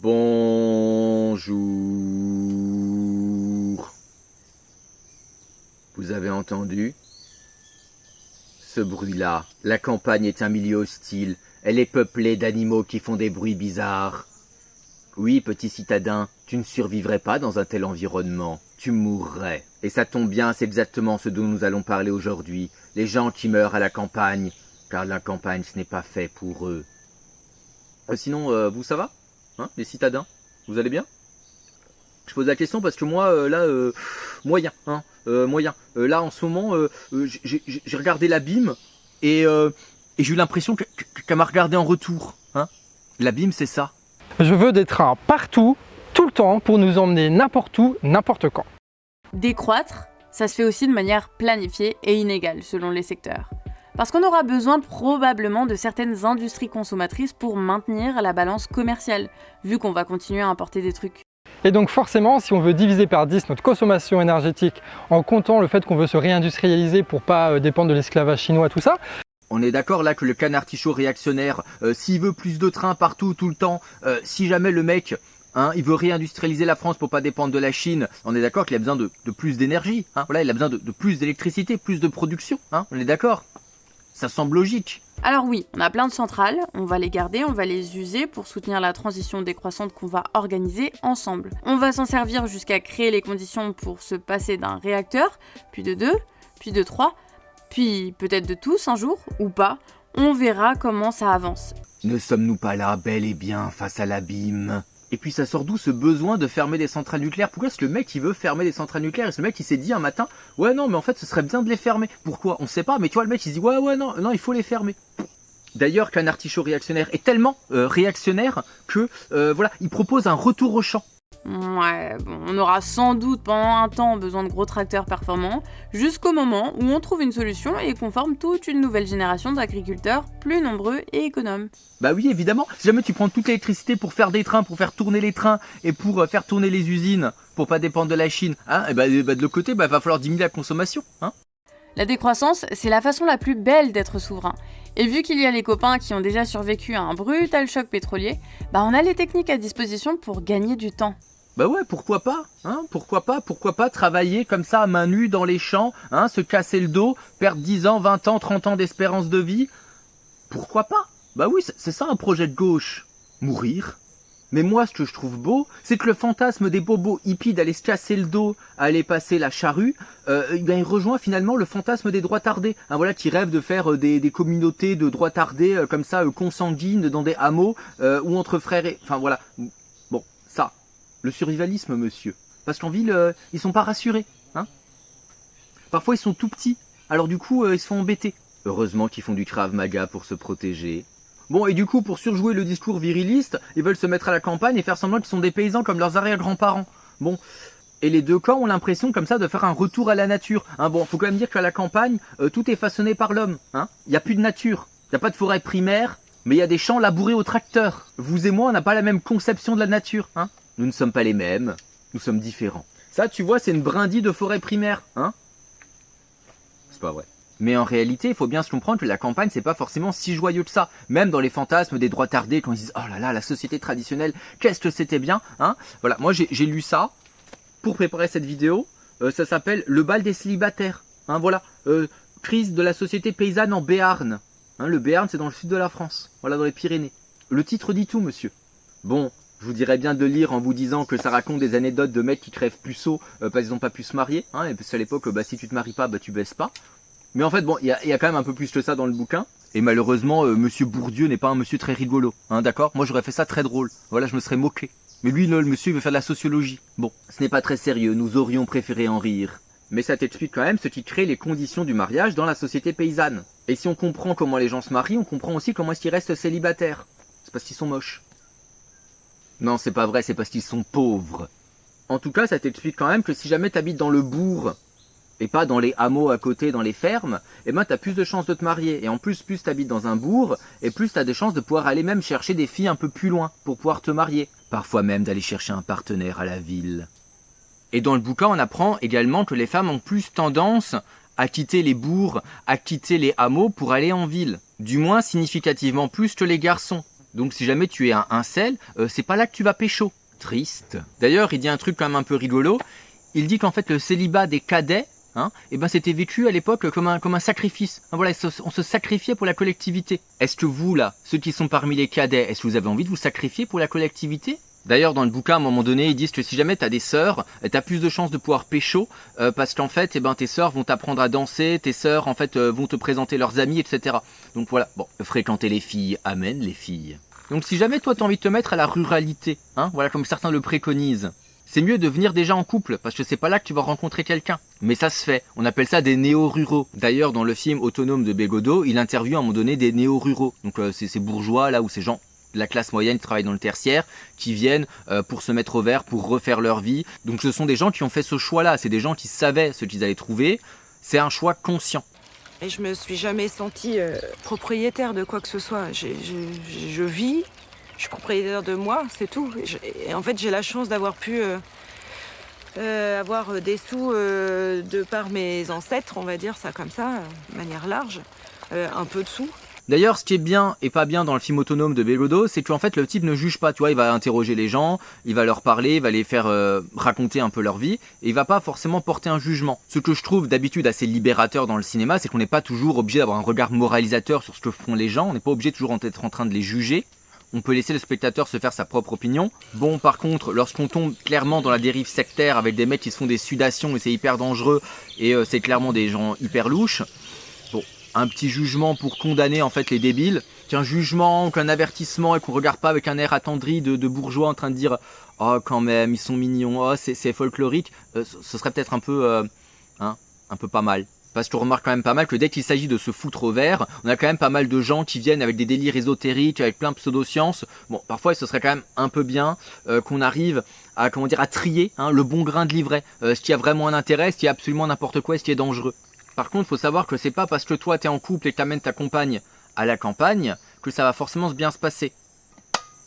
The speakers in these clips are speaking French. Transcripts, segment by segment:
Bonjour. Vous avez entendu? Ce bruit-là, la campagne est un milieu hostile. Elle est peuplée d'animaux qui font des bruits bizarres. Oui, petit citadin, tu ne survivrais pas dans un tel environnement. Tu mourrais. Et ça tombe bien, c'est exactement ce dont nous allons parler aujourd'hui. Les gens qui meurent à la campagne, car la campagne ce n'est pas fait pour eux. Sinon, vous ça va? Hein, les citadins? Vous allez bien? Je pose la question parce que moi, moyen, hein, moyen. Là, en ce moment, j'ai regardé l'abîme et j'ai eu l'impression qu'elle m'a regardé en retour. Hein. L'abîme, c'est ça. Je veux des trains partout, tout le temps, pour nous emmener n'importe où, n'importe quand. Décroître, ça se fait aussi de manière planifiée et inégale selon les secteurs. Parce qu'on aura besoin probablement de certaines industries consommatrices pour maintenir la balance commerciale, vu qu'on va continuer à importer des trucs. Et donc forcément, si on veut diviser par 10 notre consommation énergétique en comptant le fait qu'on veut se réindustrialiser pour pas dépendre de l'esclavage chinois, tout ça, on est d'accord là que le canard tichot réactionnaire, s'il veut plus de trains partout, tout le temps, si jamais le mec, hein, il veut réindustrialiser la France pour pas dépendre de la Chine, on est d'accord qu'il a besoin de plus d'énergie, hein, voilà, il a besoin de plus d'électricité, plus de production, hein, on est d'accord? Ça semble logique. Alors oui, on a plein de centrales, on va les garder, on va les user pour soutenir la transition décroissante qu'on va organiser ensemble. On va s'en servir jusqu'à créer les conditions pour se passer d'un réacteur, puis de 2, puis de 3, puis peut-être de tous un jour, ou pas. On verra comment ça avance. Ne sommes-nous pas là, bel et bien, face à l'abîme? Et puis ça sort d'où ce besoin de fermer des centrales nucléaires? Pourquoi est-ce que le mec il veut fermer des centrales nucléaires? Et ce mec il s'est dit un matin, ouais non mais en fait ce serait bien de les fermer. Pourquoi? On sait pas, mais tu vois le mec il se dit ouais non il faut les fermer. D'ailleurs qu'un artichaut réactionnaire est tellement réactionnaire que voilà, il propose un retour au champ. Ouais, bon, on aura sans doute pendant un temps besoin de gros tracteurs performants, jusqu'au moment où on trouve une solution et qu'on forme toute une nouvelle génération d'agriculteurs plus nombreux et économes. Bah oui, évidemment, si jamais tu prends toute l'électricité pour faire des trains, pour faire tourner les trains et pour faire tourner les usines, pour pas dépendre de la Chine, hein, et bah, de l'autre côté, bah, va falloir diminuer la consommation, hein. La décroissance, c'est la façon la plus belle d'être souverain. Et vu qu'il y a les copains qui ont déjà survécu à un brutal choc pétrolier, bah on a les techniques à disposition pour gagner du temps. Bah ouais, pourquoi pas, hein, pourquoi pas travailler comme ça à main nue dans les champs, hein, se casser le dos, perdre 10 ans, 20 ans, 30 ans d'espérance de vie. Pourquoi pas? Bah oui, c'est ça un projet de gauche. Mourir. Mais moi, ce que je trouve beau, c'est que le fantasme des bobos hippies d'aller se casser le dos, aller passer la charrue, il rejoint finalement le fantasme des droitards, hein, voilà, qui rêvent de faire des communautés de droitards comme ça, consanguines, dans des hameaux, ou entre frères et... Enfin voilà, bon, ça, le survivalisme, monsieur. Parce qu'en ville, ils sont pas rassurés, hein. Parfois, ils sont tout petits, alors du coup, ils se font embêter. Heureusement qu'ils font du Krav Maga pour se protéger. Bon, et du coup, pour surjouer le discours viriliste, ils veulent se mettre à la campagne et faire semblant qu'ils sont des paysans comme leurs arrière-grands-parents. Bon, et les deux camps ont l'impression comme ça de faire un retour à la nature. Hein, bon, faut quand même dire qu'à la campagne, tout est façonné par l'homme. Hein, il n'y a plus de nature. Il n'y a pas de forêt primaire, mais il y a des champs labourés au tracteur. Vous et moi, on n'a pas la même conception de la nature. Hein. Nous ne sommes pas les mêmes, nous sommes différents. Ça, tu vois, c'est une brindille de forêt primaire. Hein. C'est pas vrai. Mais en réalité, il faut bien se comprendre que la campagne, c'est pas forcément si joyeux que ça. Même dans les fantasmes des droitardés, quand ils disent « Oh là là, la société traditionnelle, qu'est-ce que c'était bien !» hein. Voilà, moi j'ai lu ça pour préparer cette vidéo. Ça s'appelle « Le bal des célibataires hein, ». Voilà, crise de la société paysanne en Béarn. Hein, le Béarn, c'est dans le sud de la France. Voilà, dans les Pyrénées. Le titre dit tout, monsieur. Bon, je vous dirais bien de lire en vous disant que ça raconte des anecdotes de mecs qui crèvent puceaux parce qu'ils n'ont pas pu se marier. Hein, et parce qu'à l'époque, si tu te maries pas, tu baisses pas. Mais en fait, bon, il y a quand même un peu plus que ça dans le bouquin. Et malheureusement, monsieur Bourdieu n'est pas un monsieur très rigolo. Hein, d'accord? Moi, j'aurais fait ça très drôle. Voilà, je me serais moqué. Mais lui, le monsieur, il veut faire de la sociologie. Bon, ce n'est pas très sérieux, nous aurions préféré en rire. Mais ça t'explique quand même ce qui crée les conditions du mariage dans la société paysanne. Et si on comprend comment les gens se marient, on comprend aussi comment est-ce qu'ils restent célibataires. C'est parce qu'ils sont moches. Non, c'est pas vrai, c'est parce qu'ils sont pauvres. En tout cas, ça t'explique quand même que si jamais t'habites dans le bourg, et pas dans les hameaux à côté, dans les fermes, eh ben t'as plus de chances de te marier. Et en plus t'habites dans un bourg, et plus t'as des chances de pouvoir aller même chercher des filles un peu plus loin, pour pouvoir te marier. Parfois même d'aller chercher un partenaire à la ville. Et dans le bouquin, on apprend également que les femmes ont plus tendance à quitter les bourgs, à quitter les hameaux pour aller en ville. Du moins significativement plus que les garçons. Donc si jamais tu es un incel, c'est pas là que tu vas pécho. Triste. D'ailleurs, il dit un truc quand même un peu rigolo. Il dit qu'en fait le célibat des cadets, et ben c'était vécu à l'époque comme un sacrifice. Voilà, on se sacrifiait pour la collectivité. Est-ce que vous là, ceux qui sont parmi les cadets, est-ce que vous avez envie de vous sacrifier pour la collectivité? D'ailleurs, dans le bouquin, à un moment donné, ils disent que si jamais t'as des sœurs, t'as plus de chances de pouvoir pécho, parce qu'en fait, tes sœurs vont t'apprendre à danser, tes sœurs, en fait, vont te présenter leurs amis, etc. Donc voilà, bon, fréquenter les filles, amen les filles. Donc si jamais toi t'as envie de te mettre à la ruralité, voilà, comme certains le préconisent, c'est mieux de venir déjà en couple, parce que c'est pas là que tu vas rencontrer quelqu'un. Mais ça se fait, on appelle ça des néo-ruraux. D'ailleurs, dans le film Autonome de Bégodeau, il interviewe à un moment donné des néo-ruraux. Donc c'est ces bourgeois là, ou ces gens de la classe moyenne qui travaillent dans le tertiaire, qui viennent pour se mettre au vert, pour refaire leur vie. Donc ce sont des gens qui ont fait ce choix-là, c'est des gens qui savaient ce qu'ils allaient trouver, c'est un choix conscient. Et je me suis jamais sentie propriétaire de quoi que ce soit. Je vis, je suis propriétaire de moi, c'est tout. Et en fait, j'ai la chance d'avoir pu avoir des sous de par mes ancêtres, on va dire ça comme ça, de manière large, un peu de sous. D'ailleurs, ce qui est bien et pas bien dans le film Autonome de Bégodeau, c'est qu'en fait le type ne juge pas, tu vois, il va interroger les gens, il va leur parler, il va les faire raconter un peu leur vie, et il va pas forcément porter un jugement. Ce que je trouve d'habitude assez libérateur dans le cinéma, c'est qu'on n'est pas toujours obligé d'avoir un regard moralisateur sur ce que font les gens, on n'est pas obligé toujours d'être en train de les juger. On peut laisser le spectateur se faire sa propre opinion. Bon, par contre, lorsqu'on tombe clairement dans la dérive sectaire avec des mecs qui se font des sudations et c'est hyper dangereux, et c'est clairement des gens hyper louches, bon, un petit jugement pour condamner en fait les débiles, qu'un jugement, qu'un avertissement et qu'on regarde pas avec un air attendri de bourgeois en train de dire « Oh quand même, ils sont mignons, oh c'est folklorique », ce serait peut-être un peu pas mal. Parce qu'on remarque quand même pas mal que dès qu'il s'agit de se foutre au vert, on a quand même pas mal de gens qui viennent avec des délires ésotériques, avec plein de pseudosciences. Bon, parfois ce serait quand même un peu bien qu'on arrive à, à trier le bon grain de livret. Ce qui a vraiment un intérêt, ce qui est absolument n'importe quoi, ce qui est dangereux. Par contre, il faut savoir que c'est pas parce que toi t'es en couple et que t'amènes ta compagne à la campagne que ça va forcément bien se passer.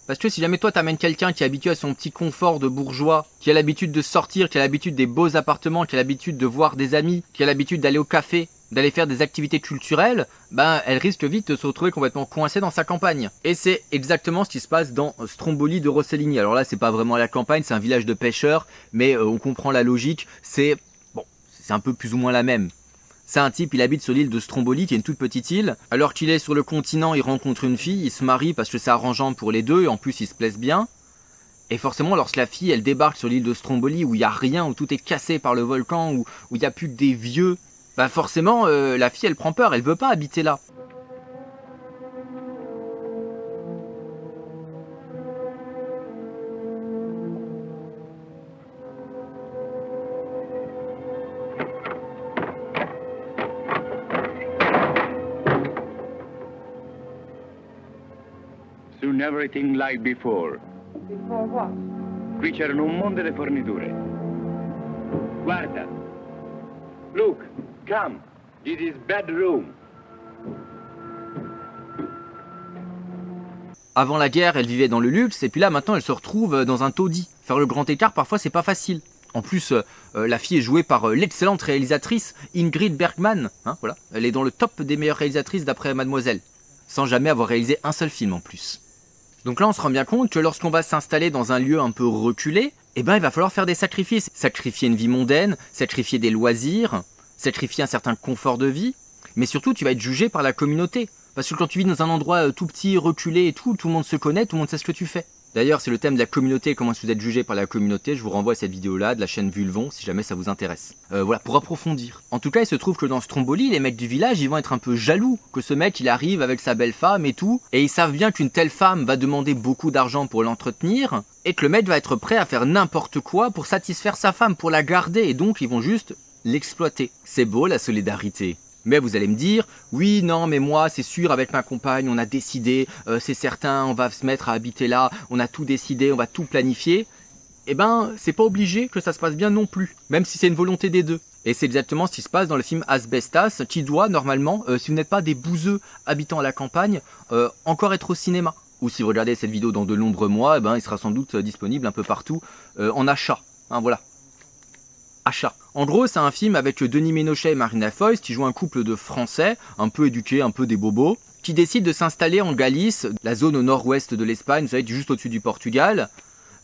Parce que si jamais toi t'amènes quelqu'un qui est habitué à son petit confort de bourgeois, qui a l'habitude de sortir, qui a l'habitude des beaux appartements, qui a l'habitude de voir des amis, qui a l'habitude d'aller au café, d'aller faire des activités culturelles, elle risque vite de se retrouver complètement coincée dans sa campagne. Et c'est exactement ce qui se passe dans Stromboli de Rossellini. Alors là, c'est pas vraiment à la campagne, c'est un village de pêcheurs, mais on comprend la logique, c'est un peu plus ou moins la même. C'est un type, il habite sur l'île de Stromboli, qui est une toute petite île. Alors qu'il est sur le continent, il rencontre une fille, il se marie parce que c'est arrangeant pour les deux, et en plus ils se plaisent bien. Et forcément, lorsque la fille, elle débarque sur l'île de Stromboli, où il n'y a rien, où tout est cassé par le volcan, où il n'y a plus que des vieux, forcément, la fille, elle prend peur, elle veut pas habiter là. Soon everything like before. Before what? Qui c'erano un mondo di forniture. Guarda. Look, come. This is bedroom. Avant la guerre, elle vivait dans le luxe, et puis là, maintenant, elle se retrouve dans un taudis. Faire le grand écart, parfois, c'est pas facile. En plus, la fille est jouée par l'excellente réalisatrice Ingrid Bergman. Voilà. Elle est dans le top des meilleures réalisatrices d'après Mademoiselle. Sans jamais avoir réalisé un seul film en plus. Donc là, on se rend bien compte que lorsqu'on va s'installer dans un lieu un peu reculé, il va falloir faire des sacrifices. Sacrifier une vie mondaine, sacrifier des loisirs, sacrifier un certain confort de vie, mais surtout, tu vas être jugé par la communauté. Parce que quand tu vis dans un endroit tout petit, reculé et tout le monde se connaît, tout le monde sait ce que tu fais. D'ailleurs, c'est le thème de la communauté, comment est-ce que vous êtes jugé par la communauté. Je vous renvoie à cette vidéo-là de la chaîne Vulvon, si jamais ça vous intéresse. Voilà, pour approfondir. En tout cas, il se trouve que dans Stromboli, les mecs du village, ils vont être un peu jaloux que ce mec, il arrive avec sa belle femme et tout, et ils savent bien qu'une telle femme va demander beaucoup d'argent pour l'entretenir, et que le mec va être prêt à faire n'importe quoi pour satisfaire sa femme, pour la garder, et donc ils vont juste l'exploiter. C'est beau, la solidarité. Mais vous allez me dire, oui, non, mais moi, c'est sûr, avec ma compagne, on a décidé, c'est certain, on va se mettre à habiter là, on a tout décidé, on va tout planifier. C'est pas obligé que ça se passe bien non plus, même si c'est une volonté des deux. Et c'est exactement ce qui se passe dans le film Asbestas, qui doit, normalement, si vous n'êtes pas des bouseux habitant à la campagne, encore être au cinéma. Ou si vous regardez cette vidéo dans de nombreux mois, il sera sans doute disponible un peu partout, en achat. Voilà. Achat. En gros, c'est un film avec Denis Ménochet et Marina Foïs qui jouent un couple de Français, un peu éduqués, un peu des bobos. qui décident de s'installer en Galice, la zone au nord-ouest de l'Espagne, vous savez, juste au-dessus du Portugal,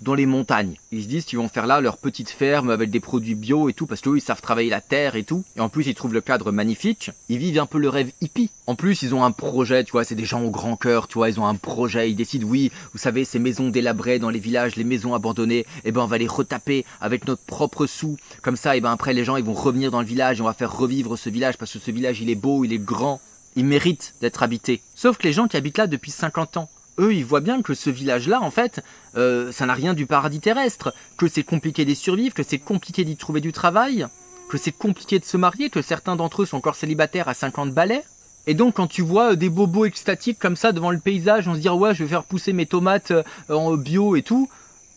dans les montagnes. Ils se disent qu'ils vont faire là leur petite ferme avec des produits bio et tout, parce qu'eux, ils savent travailler la terre et tout. Et en plus, ils trouvent le cadre magnifique. Ils vivent un peu le rêve hippie. En plus, ils ont un projet, tu vois, c'est des gens au grand cœur, tu vois, ils ont un projet. Ils décident, oui, vous savez, ces maisons délabrées dans les villages, les maisons abandonnées, eh ben, on va les retaper avec notre propre sou. Comme ça, eh ben, après, les gens, ils vont revenir dans le village et on va faire revivre ce village parce que ce village, il est beau, il est grand. Il mérite d'être habité. Sauf que les gens qui habitent là depuis 50 ans, eux, ils voient bien que ce village-là, en fait, ça n'a rien du paradis terrestre, que c'est compliqué d'y survivre, que c'est compliqué d'y trouver du travail, que c'est compliqué de se marier, que certains d'entre eux sont encore célibataires à 50 balais. Et donc, quand tu vois des bobos extatiques comme ça devant le paysage, on se dit « Ouais, je vais faire pousser mes tomates en bio et tout »,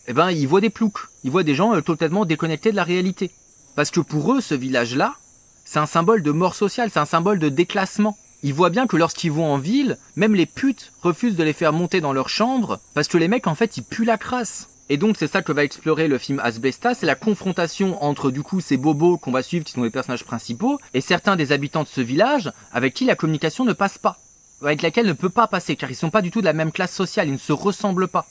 eh ben, ils voient des ploucs, ils voient des gens totalement déconnectés de la réalité. Parce que pour eux, ce village-là, c'est un symbole de mort sociale, c'est un symbole de déclassement. Ils voient bien que lorsqu'ils vont en ville, même les putes refusent de les faire monter dans leur chambre parce que les mecs, en fait, ils puent la crasse. Et donc, c'est ça que va explorer le film Asbestas, c'est la confrontation entre, du coup, ces bobos qu'on va suivre, qui sont les personnages principaux, et certains des habitants de ce village avec qui la communication ne passe pas, avec laquelle ne peut pas passer, car ils sont pas du tout de la même classe sociale, ils ne se ressemblent pas.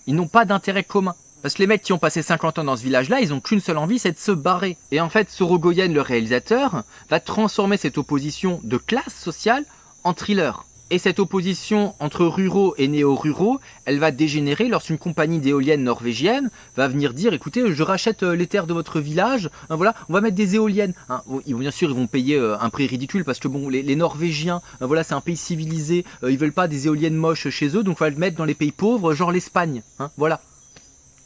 Ils n'ont pas d'intérêt commun. Parce que les mecs qui ont passé 50 ans dans ce village-là, ils ont qu'une seule envie, c'est de se barrer. Et en fait, Sorogoyen, le réalisateur, va transformer cette opposition de classe sociale en thriller. Et cette opposition entre ruraux et néo-ruraux, elle va dégénérer lorsqu'une compagnie d'éoliennes norvégienne va venir dire « Écoutez, je rachète les terres de votre village, hein, voilà, on va mettre des éoliennes. Hein, » Bien sûr, ils vont payer un prix ridicule parce que bon, les Norvégiens, voilà, c'est un pays civilisé, ils veulent pas des éoliennes moches chez eux, donc on va le mettre dans les pays pauvres, genre l'Espagne. Hein, voilà.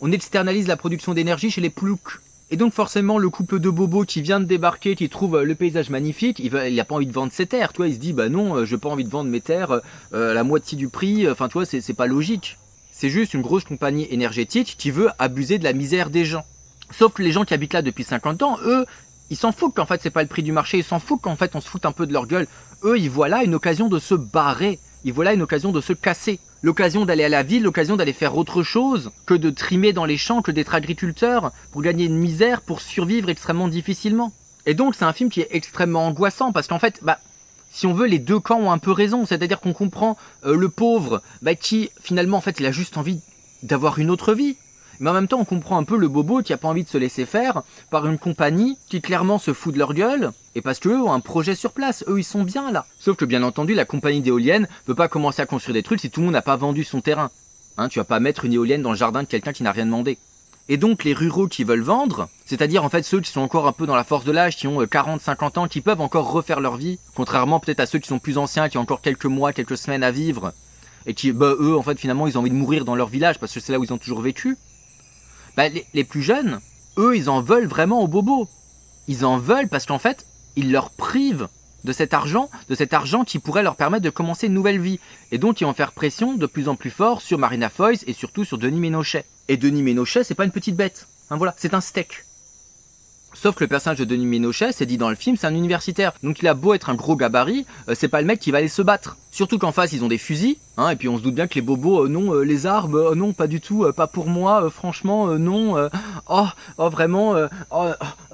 On externalise la production d'énergie chez les ploucs. Et donc forcément, le couple de bobos qui vient de débarquer, qui trouve le paysage magnifique, il a pas envie de vendre ses terres, tu vois, il se dit, bah non, j'ai pas envie de vendre mes terres à la moitié du prix, enfin tu vois, c'est pas logique. C'est juste une grosse compagnie énergétique qui veut abuser de la misère des gens. Sauf que les gens qui habitent là depuis 50 ans, eux, ils s'en foutent qu'en fait c'est pas le prix du marché, ils s'en foutent qu'en fait on se fout un peu de leur gueule. Eux, ils voient là une occasion de se barrer, ils voient là une occasion de se casser. L'occasion d'aller à la ville, l'occasion d'aller faire autre chose que de trimer dans les champs, que d'être agriculteur, pour gagner une misère, pour survivre extrêmement difficilement. Et donc c'est un film qui est extrêmement angoissant, parce qu'en fait, si on veut, les deux camps ont un peu raison, c'est-à-dire qu'on comprend le pauvre, qui finalement en fait il a juste envie d'avoir une autre vie. Mais en même temps on comprend un peu le bobo qui a pas envie de se laisser faire par une compagnie qui clairement se fout de leur gueule, et parce qu'eux ont un projet sur place, eux ils sont bien là. Sauf que bien entendu la compagnie d'éoliennes peut pas commencer à construire des trucs si tout le monde n'a pas vendu son terrain. Hein, tu vas pas mettre une éolienne dans le jardin de quelqu'un qui n'a rien demandé. Et donc les ruraux qui veulent vendre, c'est-à-dire en fait ceux qui sont encore un peu dans la force de l'âge, qui ont 40-50 ans, qui peuvent encore refaire leur vie, contrairement peut-être à ceux qui sont plus anciens, qui ont encore quelques mois, quelques semaines à vivre, et qui, eux en fait finalement ils ont envie de mourir dans leur village parce que c'est là où ils ont toujours vécu. Les plus jeunes, eux, ils en veulent vraiment aux bobos. Ils en veulent parce qu'en fait, ils leur privent de cet argent qui pourrait leur permettre de commencer une nouvelle vie. Et donc, ils vont faire pression de plus en plus fort sur Marina Foïs et surtout sur Denis Ménochet. Et Denis Ménochet, c'est pas une petite bête. Hein, voilà, c'est un steak. Sauf que le personnage de Denis Ménochet, c'est dit dans le film, c'est un universitaire. Donc il a beau être un gros gabarit, c'est pas le mec qui va aller se battre. Surtout qu'en face, ils ont des fusils, hein, et puis on se doute bien que les bobos, non, les armes, non, pas du tout, pas pour moi, franchement, non, vraiment,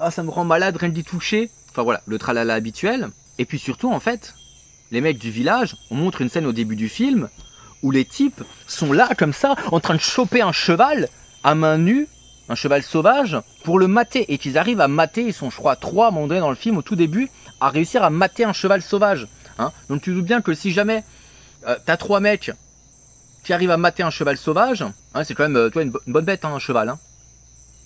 ça me rend malade rien que d'y toucher. Enfin voilà, le tralala habituel. Et puis surtout, en fait, les mecs du village, on montre une scène au début du film, où les types sont là, comme ça, en train de choper un cheval, à main nue, un cheval sauvage, pour le mater, et qu'ils arrivent à mater, ils sont je crois 3 à un moment donné dans le film au tout début, à réussir à mater un cheval sauvage. Hein, donc tu te doutes bien que si jamais t'as 3 mecs qui arrivent à mater un cheval sauvage, hein, c'est quand même une bonne bête, hein, un cheval. Hein.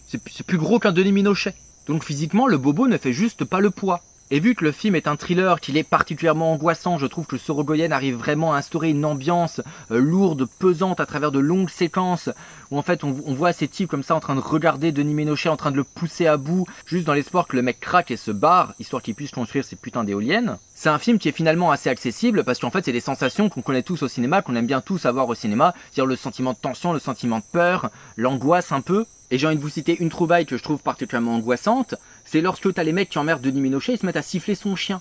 C'est plus gros qu'un Denis Ménochet. Donc physiquement, le bobo ne fait juste pas le poids. Et vu que le film est un thriller, qu'il est particulièrement angoissant, je trouve que Sorogoyen arrive vraiment à instaurer une ambiance lourde, pesante, à travers de longues séquences, où en fait on voit ces types comme ça en train de regarder Denis Ménochet, en train de le pousser à bout, juste dans l'espoir que le mec craque et se barre, histoire qu'il puisse construire ses putains d'éoliennes. C'est un film qui est finalement assez accessible, parce qu'en fait c'est des sensations qu'on connaît tous au cinéma, qu'on aime bien tous avoir au cinéma, c'est-à-dire le sentiment de tension, le sentiment de peur, l'angoisse un peu. Et j'ai envie de vous citer une trouvaille que je trouve particulièrement angoissante, c'est lorsque t'as les mecs qui emmerdent Denis Ménochet, ils se mettent à siffler son chien.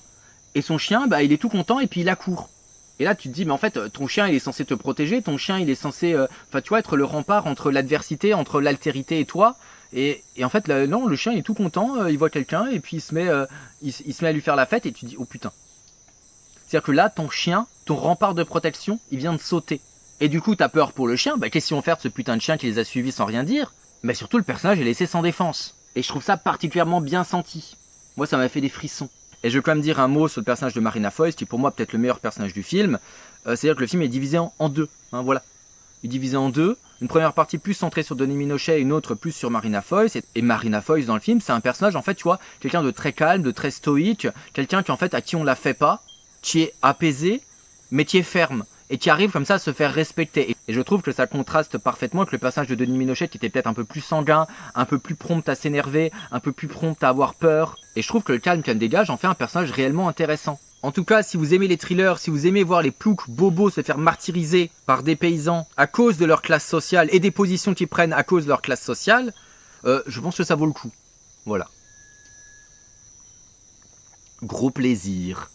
Et son chien, il est tout content et puis il accourt. Et là tu te dis, mais en fait ton chien il est censé te protéger, ton chien il est censé, tu vois, être le rempart entre l'adversité, entre l'altérité et toi. Et en fait là, non, le chien il est tout content, il voit quelqu'un et puis il se met à lui faire la fête et tu te dis, oh putain. C'est-à-dire que là, ton chien, ton rempart de protection, il vient de sauter. Et du coup, t'as peur pour le chien, qu'est-ce qu'ils vont faire de ce putain de chien qui les a suivis sans rien dire? Mais surtout, le personnage est laissé sans défense. Et je trouve ça particulièrement bien senti. Moi, ça m'a fait des frissons. Et je veux quand même dire un mot sur le personnage de Marina Foïs, qui est pour moi peut-être le meilleur personnage du film. C'est-à-dire que le film est divisé en deux. Voilà. Il est divisé en deux. Une première partie plus centrée sur Denis Minochet et une autre plus sur Marina Foïs. Et Marina Foïs dans le film, c'est un personnage, en fait, tu vois, quelqu'un de très calme, de très stoïque, quelqu'un qui, en fait, à qui on la fait pas, qui est apaisé, mais qui est ferme. Et qui arrive comme ça à se faire respecter. Et je trouve que ça contraste parfaitement avec le personnage de Denis Minochet qui était peut-être un peu plus sanguin, un peu plus prompt à s'énerver, un peu plus prompt à avoir peur. Et je trouve que le calme qu'elle dégage en fait un personnage réellement intéressant. En tout cas, si vous aimez les thrillers, si vous aimez voir les ploucs bobos se faire martyriser par des paysans à cause de leur classe sociale et des positions qu'ils prennent à cause de leur classe sociale, je pense que ça vaut le coup. Voilà. Gros plaisir.